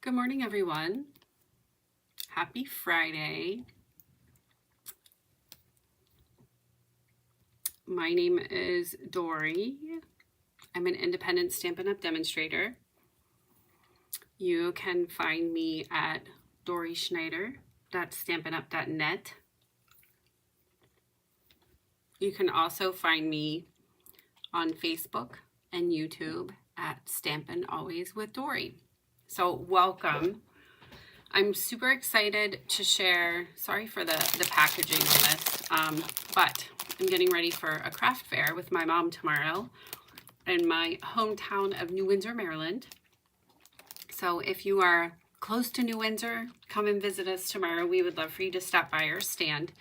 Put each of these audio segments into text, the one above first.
Good morning, everyone. Happy Friday. My name is Dory. I'm an independent Stampin' Up! Demonstrator. You can find me at doryschneider.stampinup.net. You can also find me on Facebook and YouTube at Stampin' Always with Dory. So welcome. I'm super excited to share, sorry for the packaging on this, but I'm getting ready for a craft fair with my mom tomorrow in my hometown of New Windsor, Maryland. So if you are close to New Windsor, come and visit us tomorrow. We would love for you to stop by our stand.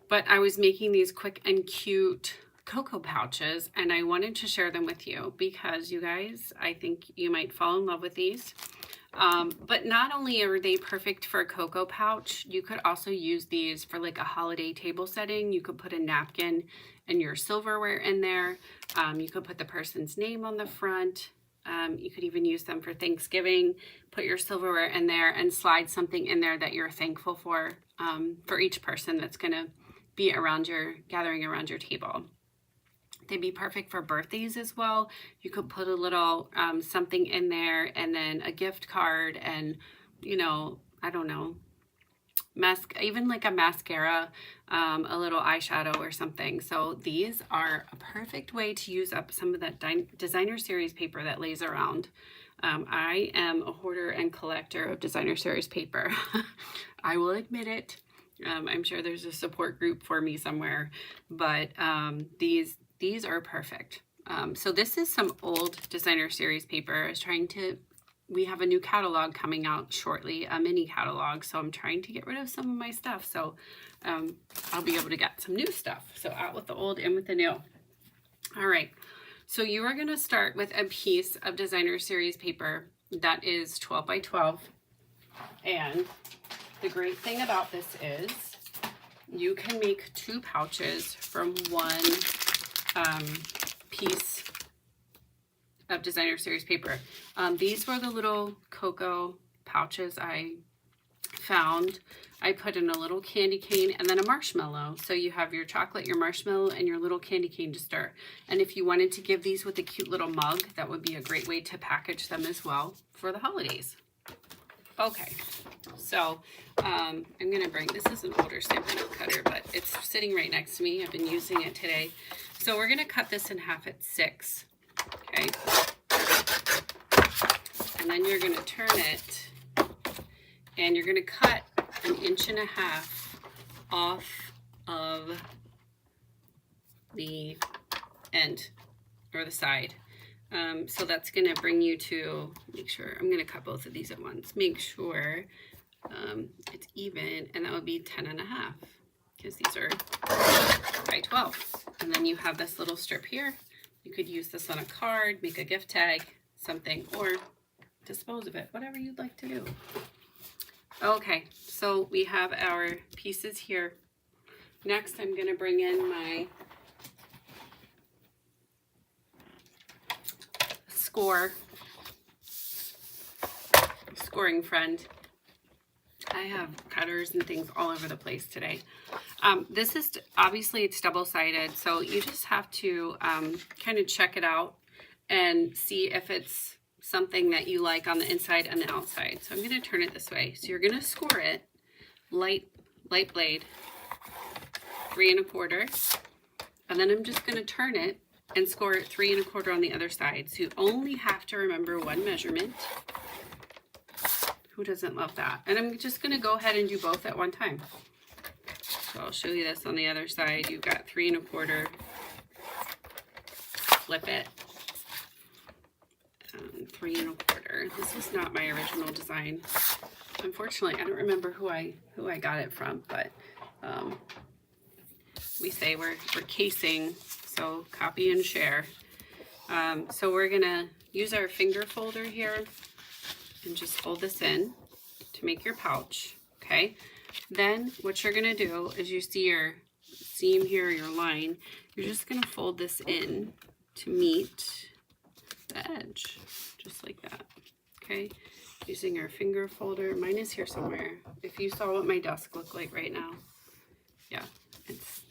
But I was making these quick and cute cocoa pouches, and I wanted to share them with you because you guys, I think you might fall in love with these. But not only are they perfect for a cocoa pouch, you could also use these for like a holiday table setting. You could put a napkin and your silverware in there. You could put the person's name on the front. You could even use them for Thanksgiving. Put your silverware in there and slide something in there that you're thankful for each person that's going to be gathering around your table. They'd be perfect for birthdays as well. You could put a little something in there, and then a gift card, and I don't know, even like a mascara, a little eyeshadow or something. So these are a perfect way to use up some of that designer series paper that lays around. I am a hoarder and collector of designer series paper. I will admit it. I'm sure there's a support group for me somewhere, but these are perfect. So this is some old designer series paper. We have a new catalog coming out shortly, a mini catalog. So I'm trying to get rid of some of my stuff. So I'll be able to get some new stuff. So out with the old, in with the new. All right. So you are going to start with a piece of designer series paper that is 12 by 12. And the great thing about this is you can make 2 pouches from one piece of designer series paper. These were the little cocoa pouches I found. I put in a little candy cane and then a marshmallow. So you have your chocolate, your marshmallow, and your little candy cane to stir. And if you wanted to give these with a cute little mug, that would be a great way to package them as well for the holidays. Okay, so I'm going to this is an older Stampin' Up! Cutter, but it's sitting right next to me. I've been using it today. So we're going to cut this in half at 6, okay? And then you're going to turn it, and you're going to cut 1.5 inches off of the end, or the side. So that's going to bring you to, make sure, I'm going to cut both of these at once. Make sure it's even, and that would be 10.5, because these are by 12. And then you have this little strip here. You could use this on a card, make a gift tag, something, or dispose of it, whatever you'd like to do. Okay, so we have our pieces here. Next, I'm going to bring in my scoring friend. I have cutters and things all over the place today. This is, obviously it's double-sided, so you just have to kind of check it out and see if it's something that you like on the inside and the outside. So I'm going to turn it this way. So you're going to score it light blade, 3 1/4, and then I'm just going to turn it and score it 3 1/4 on the other side. So you only have to remember one measurement. Who doesn't love that? And I'm just going to go ahead and do both at one time. So I'll show you this on the other side. You've got 3 1/4. Flip it. 3 1/4. This is not my original design. Unfortunately, I don't remember who I got it from, but we say we're casing, so copy and share. So we're gonna use our finger folder here and just fold this in to make your pouch, okay? Then what you're gonna do is, you see your seam here, your line, you're just gonna fold this in to meet the edge, just like that, okay? Using our finger folder. Mine is here somewhere. If you saw what my desk looked like right now, yeah, it's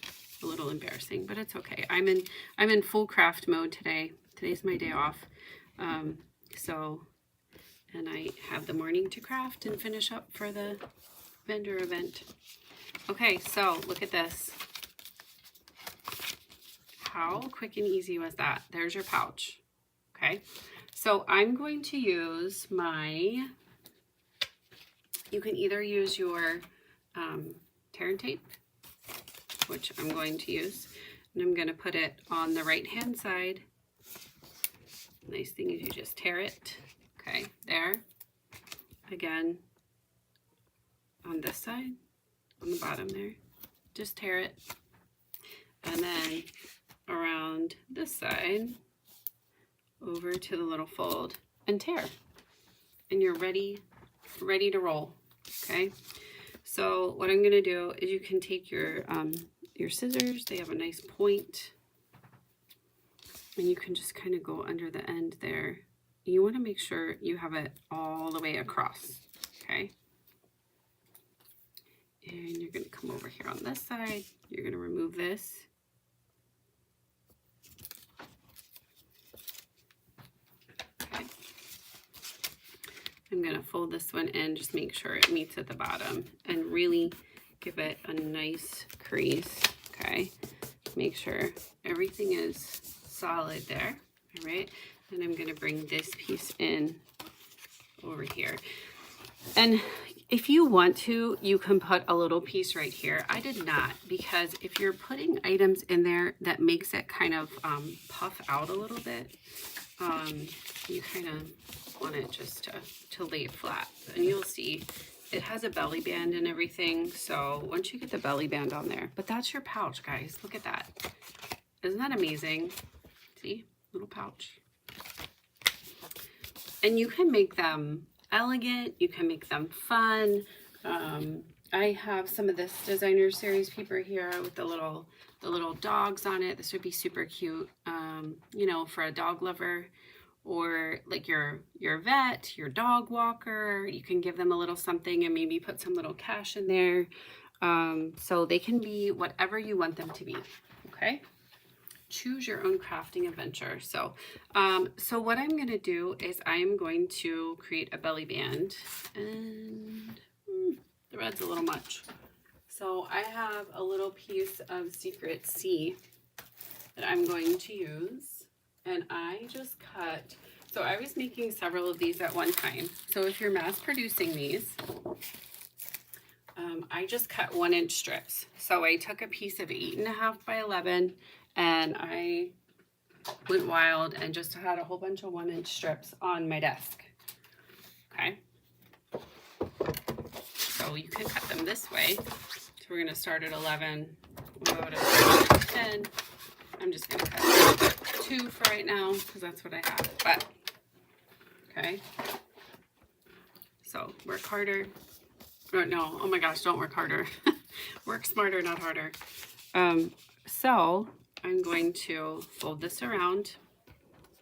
a little embarrassing, but it's okay. I'm in full craft mode today. Today's my day off. And I have the morning to craft and finish up for the vendor event. Okay, so look at this. How quick and easy was that? There's your pouch. Okay, so I'm going to use my, you can either use your tear and tape, which I'm going to use, and I'm going to put it on the right hand side. Nice thing is you just tear it. Okay, there. Again, on this side, on the bottom there, just tear it. And then around this side, over to the little fold and tear. And you're ready to roll, okay? So what I'm gonna do is you can take your scissors, they have a nice point, and you can just kind of go under the end there. You want to make sure you have it all the way across, okay? And you're going to come over here on this side. You're going to remove this. Okay. I'm going to fold this one in, just make sure it meets at the bottom and really give it a nice crease, okay? Make sure everything is solid there, all right? And I'm going to bring this piece in over here. And if you want to, you can put a little piece right here. I did not, because if you're putting items in there that makes it kind of puff out a little bit, you kind of want it just to lay it flat. And you'll see it has a belly band and everything. So once you get the belly band on there, but that's your pouch, guys. Look at that. Isn't that amazing? See, little pouch. And you can make them elegant, you can make them fun. I have some of this designer series paper here with the little dogs on it. This would be super cute, you know, for a dog lover, or like your vet, your dog walker. You can give them a little something and maybe put some little cash in there. So they can be whatever you want them to be, okay? Choose your own crafting adventure. So what I'm going to do is I'm going to create a belly band, and the red's a little much. So I have a little piece of Secret C that I'm going to use, and I just cut. So I was making several of these at one time. So if you're mass producing these, I just cut 1-inch strips. So I took a piece of 8.5 by 11, and I went wild and just had a whole bunch of 1-inch strips on my desk. Okay. So you can cut them this way. So we're going to start at 11. We'll go to 10. I'm just going to cut 2 for right now because that's what I have. But, okay. So work harder. No, oh my gosh, don't work harder. Work smarter, not harder. So I'm going to fold this around.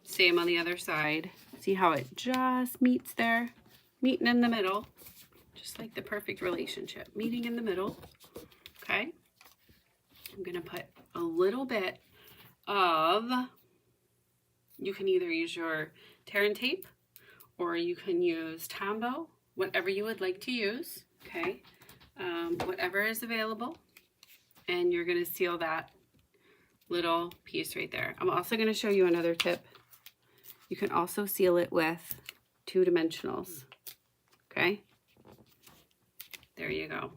Same on the other side. See how it just meets there? Meeting in the middle. Just like the perfect relationship. Meeting in the middle. Okay. I'm going to put a little bit of, you can either use your tear and tape, or you can use Tombow, whatever you would like to use. Okay. Whatever is available. And you're going to seal that little piece right there. I'm also going to show you another tip. You can also seal it with 2 dimensionals. Okay. There you go.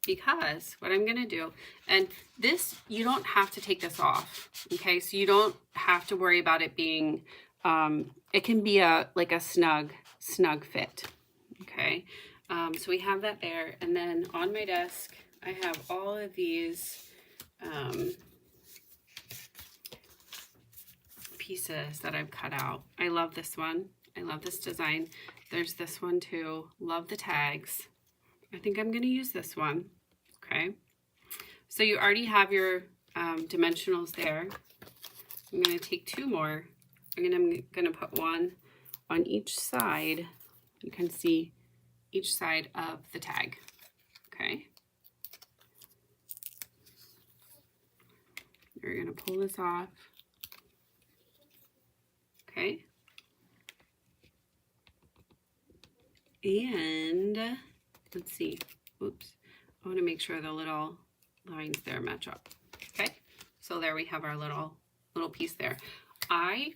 Because what I'm going to do, and this, you don't have to take this off. Okay. So you don't have to worry about it being, it can be like a snug fit. Okay. So we have that there. And then on my desk, I have all of these, pieces that I've cut out. I love this one. I love this design. There's this one too. Love the tags. I think I'm going to use this one. Okay. So you already have your dimensionals there. I'm going to take 2 more. I'm going to put one on each side You can see each side of the tag, okay? You're gonna pull this off, okay? And let's see, oops, I wanna make sure the little lines there match up, okay? So there we have our little piece there. I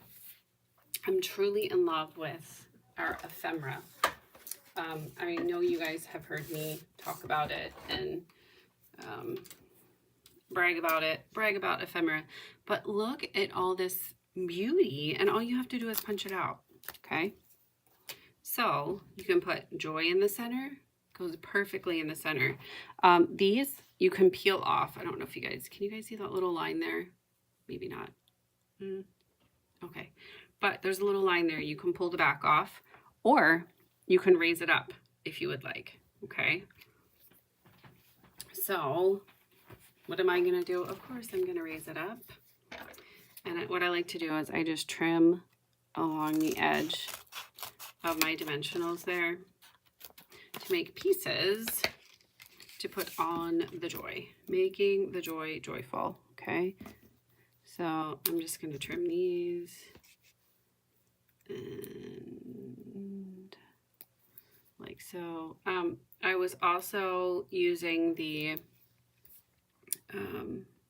am truly in love with our ephemera. I know you guys have heard me talk about it and brag about ephemera, but look at all this beauty, and all you have to do is punch it out, okay? So you can put joy in the center, goes perfectly in the center. These you can peel off. I don't know if can you guys see that little line there? Maybe not. Okay, but there's a little line there. You can pull the back off, or you can raise it up if you would like, okay? So what am I gonna do? Of course I'm gonna raise it up. And what I like to do is I just trim along the edge of my dimensionals there to make pieces to put on the joy, making the joy joyful, okay? So I'm just gonna trim these and like so. I was also using the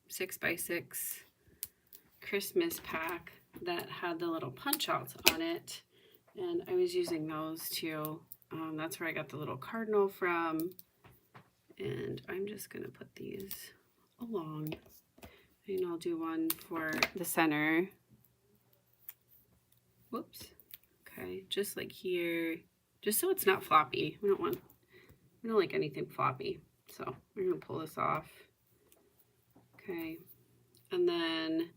6x6 Christmas pack that had the little punch outs on it, and I was using those too. That's where I got the little cardinal from, and I'm just gonna put these along, and I'll do one for the center. Whoops. Okay, just like here, just so it's not floppy. We don't like anything floppy, so we're gonna pull this off. Okay, and then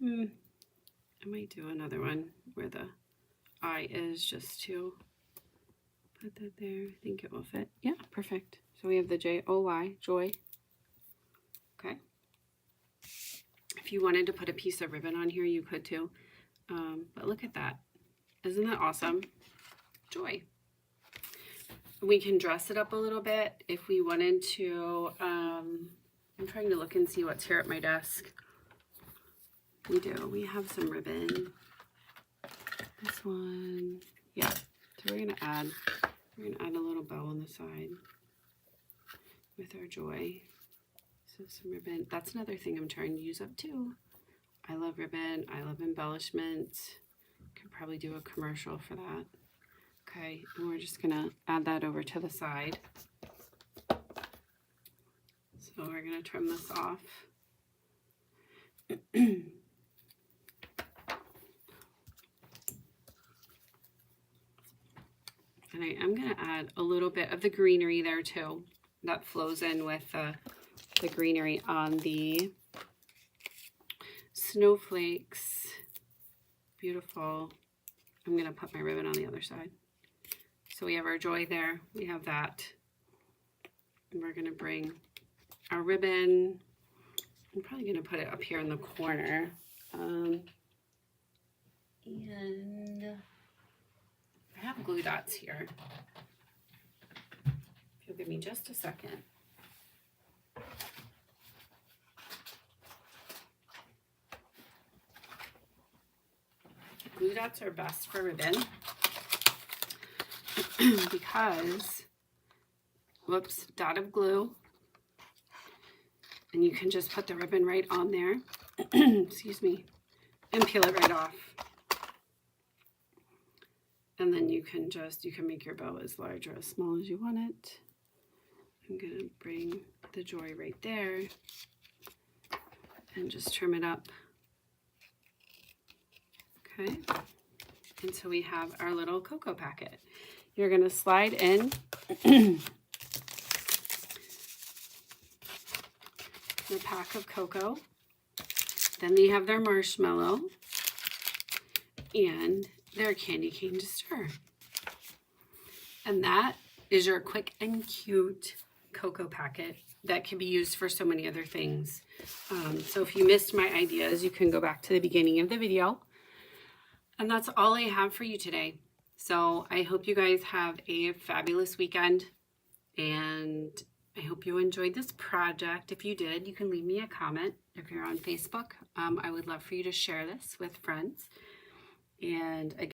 I might do another one where the eye is, just to put that there. I think it will fit. Yeah, perfect. So we have the J-O-Y, joy. Okay. If you wanted to put a piece of ribbon on here, you could too. But look at that. Isn't that awesome? Joy. We can dress it up a little bit if we wanted to. I'm trying to look and see what's here at my desk. We do. We have some ribbon. This one. Yeah. So we're gonna add a little bow on the side with our joy. So some ribbon. That's another thing I'm trying to use up too. I love ribbon. I love embellishment. Could probably do a commercial for that. Okay, and we're just gonna add that over to the side. So we're gonna trim this off. And I am gonna add a little bit of the greenery there too. That flows in with the greenery on the snowflakes. Beautiful. I'm gonna put my ribbon on the other side. So we have our joy there, we have that. And we're gonna bring our ribbon. I'm probably gonna put it up here in the corner. And I have glue dots here. If you'll give me just a second. Glue dots are best for ribbon because, whoops, dot of glue, and you can just put the ribbon right on there, excuse me, and peel it right off. And then you can make your bow as large or as small as you want it. I'm gonna bring the joy right there and just trim it up. Okay, and so we have our little cocoa packet. You're gonna slide in the pack of cocoa. Then they have their marshmallow and their candy cane to stir. And that is your quick and cute cocoa packet that can be used for so many other things. So if you missed my ideas, you can go back to the beginning of the video. And that's all I have for you today. So I hope you guys have a fabulous weekend, and I hope you enjoyed this project. If you did, you can leave me a comment if you're on Facebook. I would love for you to share this with friends. And again,